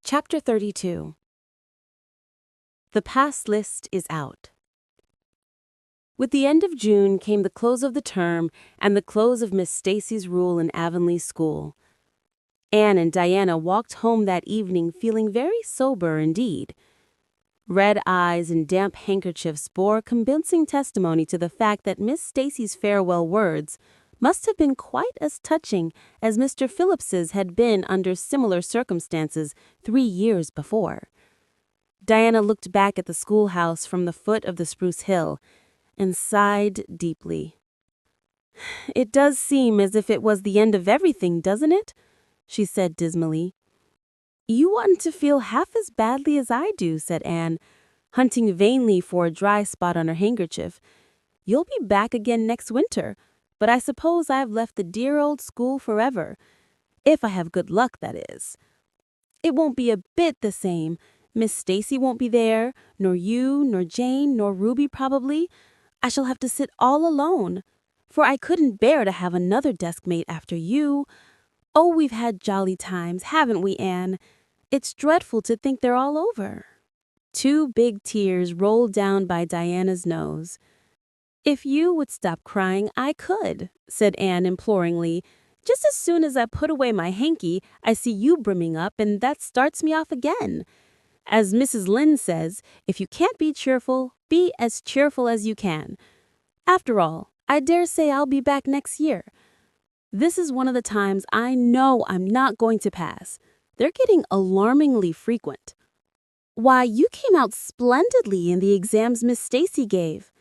Chapter 32. The pass list is out. With the end of June came the close of the term and the close of Miss Stacy's rule in Avonlea school. Anne and Diana walked home that evening feeling very sober indeed. Red eyes and damp handkerchiefs bore convincing testimony to the fact that Miss Stacy's farewell words must have been quite as touching as Mr. Phillips's had been under similar circumstances 3 years before. Diana looked back at the schoolhouse from the foot of the spruce hill and sighed deeply. "It does seem as if it was the end of everything, doesn't it?" she said dismally. "You oughtn't to feel half as badly as I do," said Anne, hunting vainly for a dry spot on her handkerchief. "You'll be back again next winter, but I suppose I've left the dear old school forever. If I have good luck, that is. It won't be a bit the same. Miss Stacy won't be there, nor you, nor Jane, nor Ruby probably. I shall have to sit all alone, for I couldn't bear to have another deskmate after you. Oh, we've had jolly times, haven't we, Anne? It's dreadful to think they're all over." 2 big tears rolled down by Diana's nose. "If you would stop crying, I could," said Anne imploringly. "Just as soon as I put away my hanky, I see you brimming up, and that starts me off again. As Mrs. Lynde says, if you can't be as cheerful as you can. After all, I dare say I'll be back next year. This is one of the times I know I'm not going to pass. They're getting alarmingly frequent. Why, you came out splendidly in the exams Miss Stacy gave."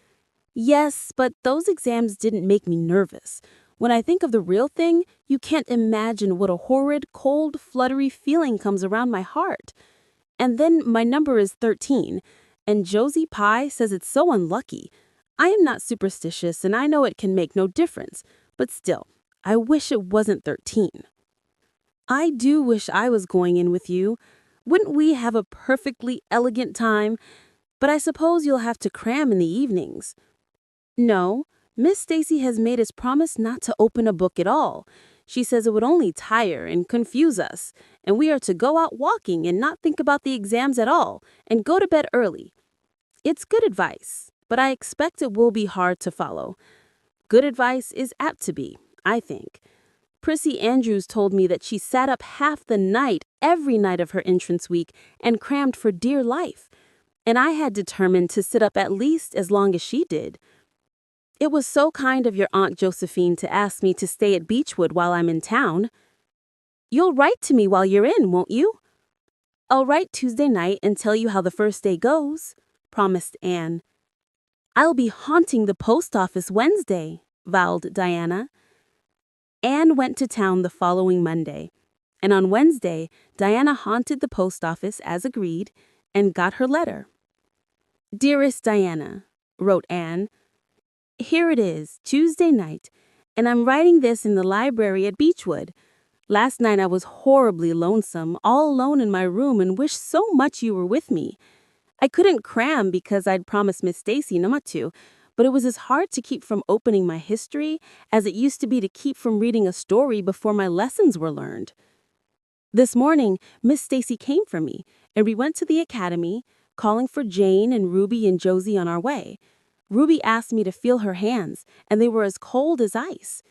"Yes, but those exams didn't make me nervous. When I think of the real thing, you can't imagine what a horrid, cold, fluttery feeling comes around my heart. And then my number is 13, and Josie Pye says it's so unlucky. I am not superstitious, and I know it can make no difference, but still, I wish it wasn't 13. I do wish I was going in with you. Wouldn't we have a perfectly elegant time? But I suppose you'll have to cram in the evenings." "No, Miss Stacy has made us promise not to open a book at all. She says it would only tire and confuse us, and we are to go out walking and not think about the exams at all, and go to bed early. It's good advice, but I expect it will be hard to follow. Good advice is apt to be, I think. Prissy Andrews told me that she sat up half the night every night of her entrance week and crammed for dear life, and I had determined to sit up at least as long as she did. It was so kind of your Aunt Josephine to ask me to stay at Beechwood while I'm in town. You'll write to me while you're in, won't you?" "I'll write Tuesday night and tell you how the first day goes," promised Anne. "I'll be haunting the post office Wednesday," vowed Diana. Anne went to town the following Monday, and on Wednesday, Diana haunted the post office as agreed and got her letter. "Dearest Diana," wrote Anne, "here it is, Tuesday night, and I'm writing this in the library at Beechwood. Last night I was horribly lonesome, all alone in my room, and wished so much you were with me. I couldn't cram because I'd promised Miss Stacy not to, but it was as hard to keep from opening my history as it used to be to keep from reading a story before my lessons were learned. This morning, Miss Stacy came for me, and we went to the academy, calling for Jane and Ruby and Josie on our way. Ruby asked me to feel her hands, and they were as cold as ice.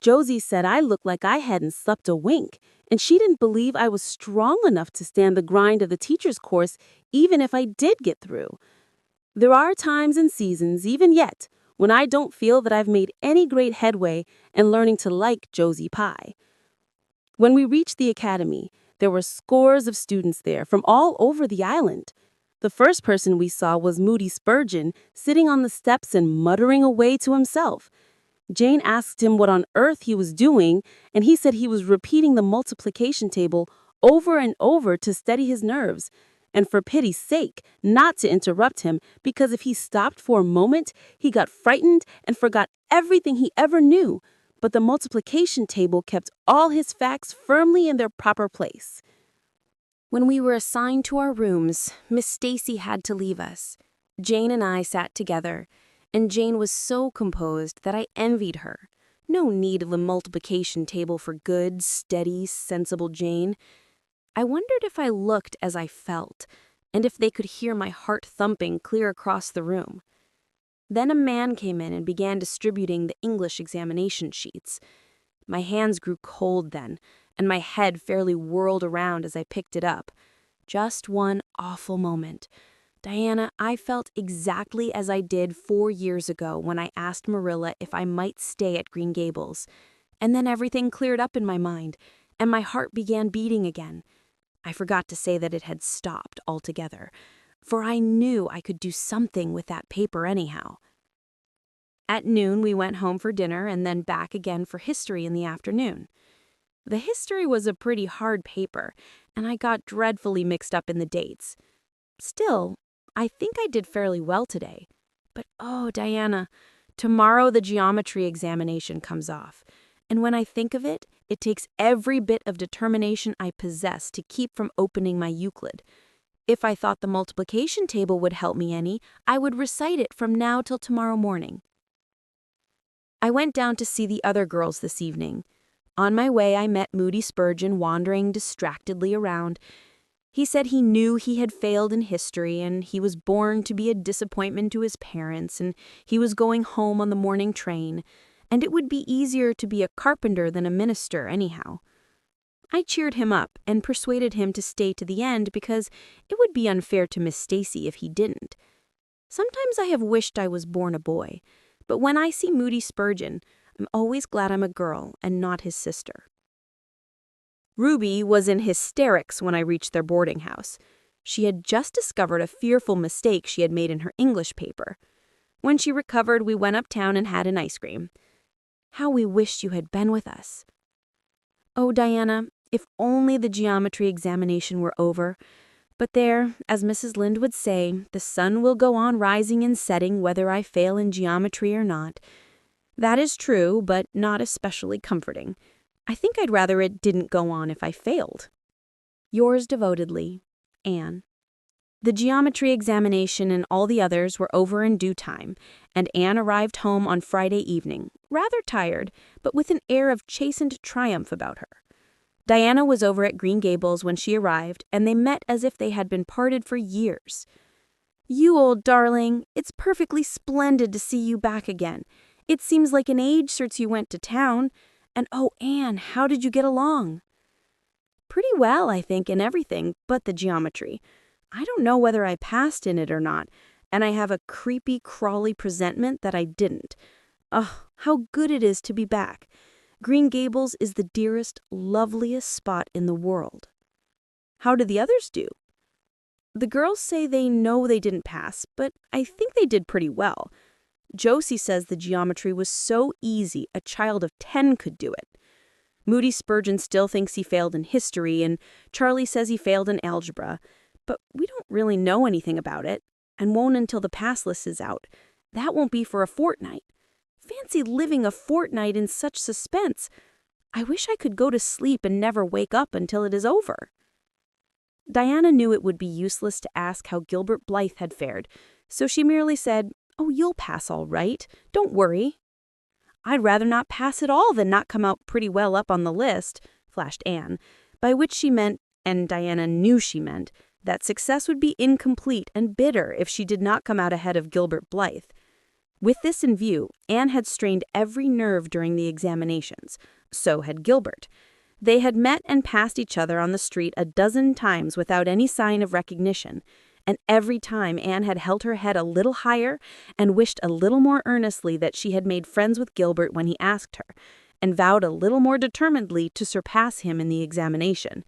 Josie said I looked like I hadn't slept a wink, and she didn't believe I was strong enough to stand the grind of the teacher's course even if I did get through. There are times and seasons, even yet, when I don't feel that I've made any great headway in learning to like Josie Pye. When we reached the academy, there were scores of students there from all over the island. The first person we saw was Moody Spurgeon, sitting on the steps and muttering away to himself. Jane asked him what on earth he was doing, and he said he was repeating the multiplication table over and over to steady his nerves, and for pity's sake, not to interrupt him, because if he stopped for a moment, he got frightened and forgot everything he ever knew. But the multiplication table kept all his facts firmly in their proper place. When we were assigned to our rooms, Miss Stacy had to leave us. Jane and I sat together, and Jane was so composed that I envied her. No need of the multiplication table for good, steady, sensible Jane. I wondered if I looked as I felt, and if they could hear my heart thumping clear across the room. Then a man came in and began distributing the English examination sheets. My hands grew cold then, and my head fairly whirled around as I picked it up. Just one awful moment. Diana, I felt exactly as I did 4 years ago when I asked Marilla if I might stay at Green Gables. And then everything cleared up in my mind, and my heart began beating again. I forgot to say that it had stopped altogether, for I knew I could do something with that paper anyhow. At noon, we went home for dinner and then back again for history in the afternoon. The history was a pretty hard paper, and I got dreadfully mixed up in the dates. Still, I think I did fairly well today. But oh, Diana, tomorrow the geometry examination comes off. And when I think of it, it takes every bit of determination I possess to keep from opening my Euclid. If I thought the multiplication table would help me any, I would recite it from now till tomorrow morning. I went down to see the other girls this evening. On my way, I met Moody Spurgeon wandering distractedly around. He said he knew he had failed in history, and he was born to be a disappointment to his parents, and he was going home on the morning train, and it would be easier to be a carpenter than a minister anyhow. I cheered him up and persuaded him to stay to the end because it would be unfair to Miss Stacy if he didn't. Sometimes I have wished I was born a boy, but when I see Moody Spurgeon, I'm always glad I'm a girl and not his sister. Ruby was in hysterics when I reached their boarding house. She had just discovered a fearful mistake she had made in her English paper. When she recovered, we went uptown and had an ice cream. How we wished you had been with us. Oh, Diana, if only the geometry examination were over. But there, as Mrs. Lynde would say, the sun will go on rising and setting whether I fail in geometry or not. That is true, but not especially comforting. I think I'd rather it didn't go on if I failed. Yours devotedly, Anne. The geometry examination and all the others were over in due time, and Anne arrived home on Friday evening, rather tired, but with an air of chastened triumph about her. Diana was over at Green Gables when she arrived, and they met as if they had been parted for years. You old darling, it's perfectly splendid to see you back again. It seems like an age since you went to town. And oh, Anne, how did you get along? Pretty well, I think, in everything but the geometry. I don't know whether I passed in it or not, and I have a creepy, crawly presentiment that I didn't. Oh, how good it is to be back. Green Gables is the dearest, loveliest spot in the world. How did the others do? The girls say they know they didn't pass, but I think they did pretty well. Josie says the geometry was so easy a child of 10 could do it. Moody Spurgeon still thinks he failed in history, and Charlie says he failed in algebra. But we don't really know anything about it, and won't until the pass list is out. That won't be for a fortnight. Fancy living a fortnight in such suspense. I wish I could go to sleep and never wake up until it is over. Diana knew it would be useless to ask how Gilbert Blythe had fared, so she merely said, "Oh, you'll pass all right. Don't worry." "I'd rather not pass at all than not come out pretty well up on the list," flashed Anne, by which she meant, and Diana knew she meant, that success would be incomplete and bitter if she did not come out ahead of Gilbert Blythe. With this in view, Anne had strained every nerve during the examinations. So had Gilbert. They had met and passed each other on the street a dozen times without any sign of recognition, and every time Anne had held her head a little higher and wished a little more earnestly that she had made friends with Gilbert when he asked her, and vowed a little more determinedly to surpass him in the examination.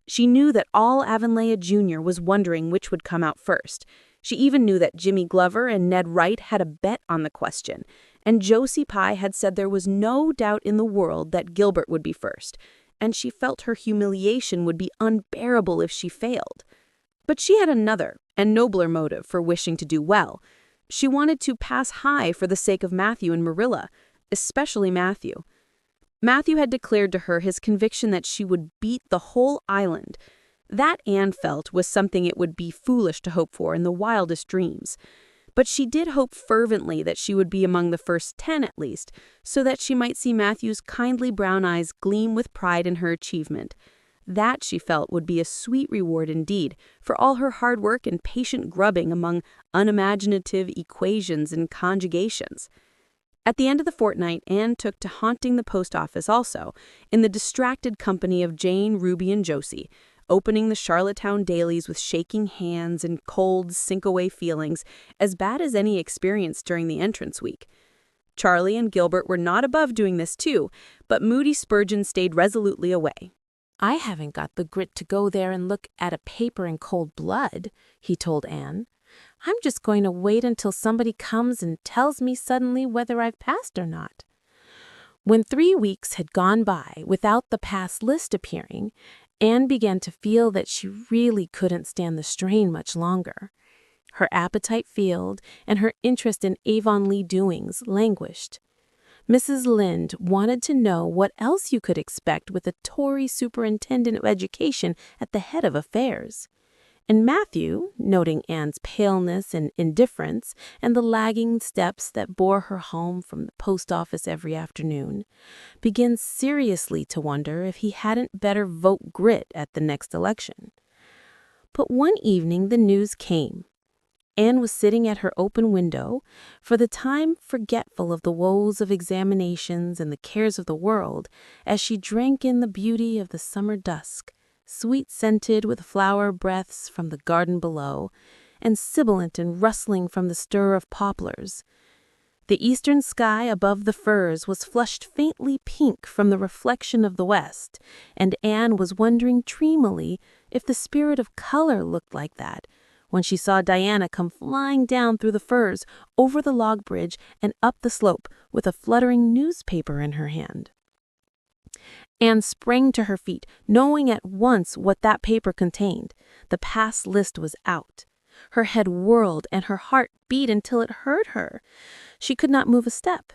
She knew that all Avonlea Jr. was wondering which would come out first. She even knew that Jimmy Glover and Ned Wright had a bet on the question, and Josie Pye had said there was no doubt in the world that Gilbert would be first, and she felt her humiliation would be unbearable if she failed. But she had another and nobler motive for wishing to do well. She wanted to pass high for the sake of Matthew and Marilla, especially Matthew. Matthew had declared to her his conviction that she would beat the whole island. That, Anne felt, was something it would be foolish to hope for in the wildest dreams. But she did hope fervently that she would be among the first 10 at least, so that she might see Matthew's kindly brown eyes gleam with pride in her achievement. That, she felt, would be a sweet reward indeed for all her hard work and patient grubbing among unimaginative equations and conjugations. At the end of the fortnight, Anne took to haunting the post office also, in the distracted company of Jane, Ruby, and Josie, opening the Charlottetown dailies with shaking hands and cold, sink-away feelings, as bad as any experienced during the entrance week. Charlie and Gilbert were not above doing this too, but Moody Spurgeon stayed resolutely away. "I haven't got the grit to go there and look at a paper in cold blood," he told Anne. "I'm just going to wait until somebody comes and tells me suddenly whether I've passed or not." When 3 weeks had gone by without the pass list appearing, Anne began to feel that she really couldn't stand the strain much longer. Her appetite failed, and her interest in Avonlea doings languished. Mrs. Lynde wanted to know what else you could expect with a Tory superintendent of education at the head of affairs. And Matthew, noting Anne's paleness and indifference and the lagging steps that bore her home from the post office every afternoon, began seriously to wonder if he hadn't better vote grit at the next election. But one evening the news came. Anne was sitting at her open window, for the time forgetful of the woes of examinations and the cares of the world, as she drank in the beauty of the summer dusk, sweet-scented with flower breaths from the garden below, and sibilant and rustling from the stir of poplars. The eastern sky above the firs was flushed faintly pink from the reflection of the west, and Anne was wondering dreamily if the spirit of color looked like that, when she saw Diana come flying down through the firs, over the log bridge, and up the slope, with a fluttering newspaper in her hand. Anne sprang to her feet, knowing at once what that paper contained. The pass list was out. Her head whirled, and her heart beat until it hurt her. She could not move a step.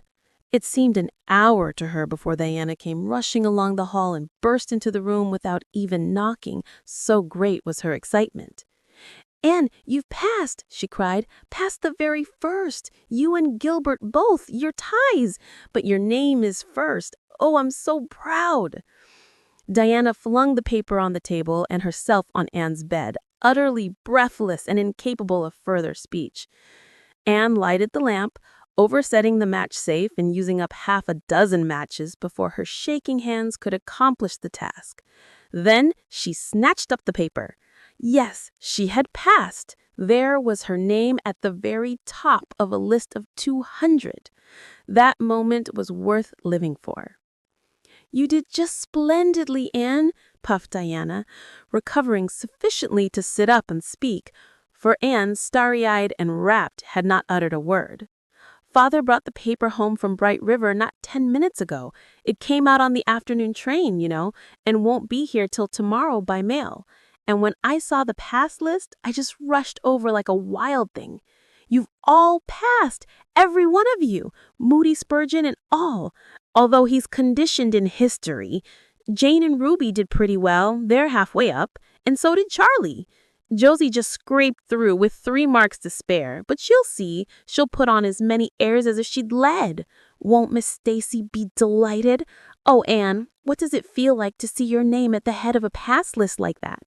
It seemed an hour to her before Diana came rushing along the hall and burst into the room without even knocking, so great was her excitement. "Anne, you've passed," she cried. "Passed the very first. You and Gilbert both. Your ties. But your name is first. Oh, I'm so proud." Diana flung the paper on the table and herself on Anne's bed, utterly breathless and incapable of further speech. Anne lighted the lamp, oversetting the match safe and using up half a dozen matches before her shaking hands could accomplish the task. Then she snatched up the paper. Yes, she had passed. There was her name at the very top of a list of 200. That moment was worth living for. "You did just splendidly, Anne," puffed Diana, recovering sufficiently to sit up and speak, for Anne, starry-eyed and rapt, had not uttered a word. "Father brought the paper home from Bright River not 10 minutes ago. It came out on the afternoon train, you know, and won't be here till tomorrow by mail. And when I saw the pass list, I just rushed over like a wild thing. You've all passed, every one of you, Moody Spurgeon and all, although he's conditioned in history. Jane and Ruby did pretty well, they're halfway up, and so did Charlie. Josie just scraped through with 3 marks to spare, but she'll see, she'll put on as many airs as if she'd led. Won't Miss Stacy be delighted? Oh, Anne, what does it feel like to see your name at the head of a pass list like that?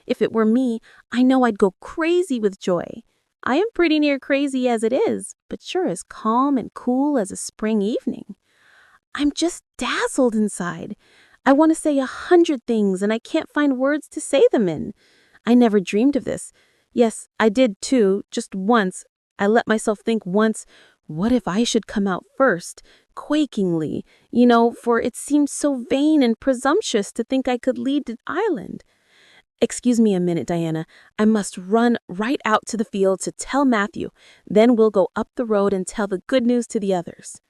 If it were me, I know I'd go crazy with joy. I am pretty near crazy as it is, but sure as calm and cool as a spring evening. I'm just dazzled inside. I want to say 100 things, and I can't find words to say them in. I never dreamed of this. Yes, I did too, just once. I let myself think once, what if I should come out first, quakingly, you know, for it seemed so vain and presumptuous to think I could lead the island. Excuse me a minute, Diana. I must run right out to the field to tell Matthew. Then we'll go up the road and tell the good news to the others."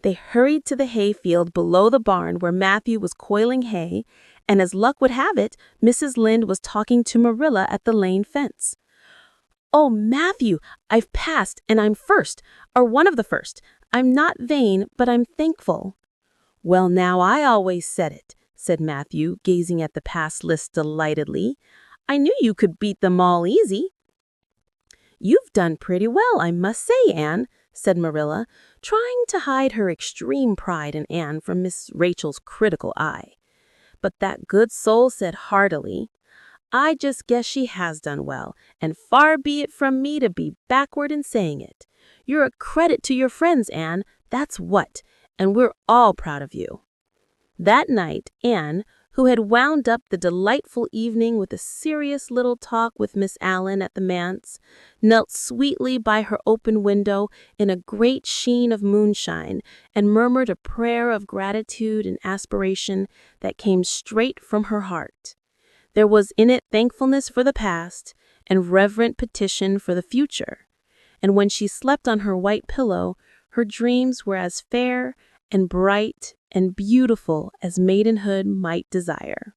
They hurried to the hay field below the barn where Matthew was coiling hay, and as luck would have it, Mrs. Lynde was talking to Marilla at the lane fence. "Oh, Matthew, I've passed, and I'm first, or one of the first. I'm not vain, but I'm thankful." "Well, now, I always said it," said Matthew, gazing at the pass list delightedly. "I knew you could beat them all easy." "You've done pretty well, I must say, Anne," said Marilla, trying to hide her extreme pride in Anne from Miss Rachel's critical eye. But that good soul said heartily, "I just guess she has done well, and far be it from me to be backward in saying it. You're a credit to your friends, Anne, that's what, and we're all proud of you." That night, Anne, who had wound up the delightful evening with a serious little talk with Miss Allen at the manse, knelt sweetly by her open window in a great sheen of moonshine and murmured a prayer of gratitude and aspiration that came straight from her heart. There was in it thankfulness for the past and reverent petition for the future. And when she slept on her white pillow, her dreams were as fair and bright and beautiful as maidenhood might desire.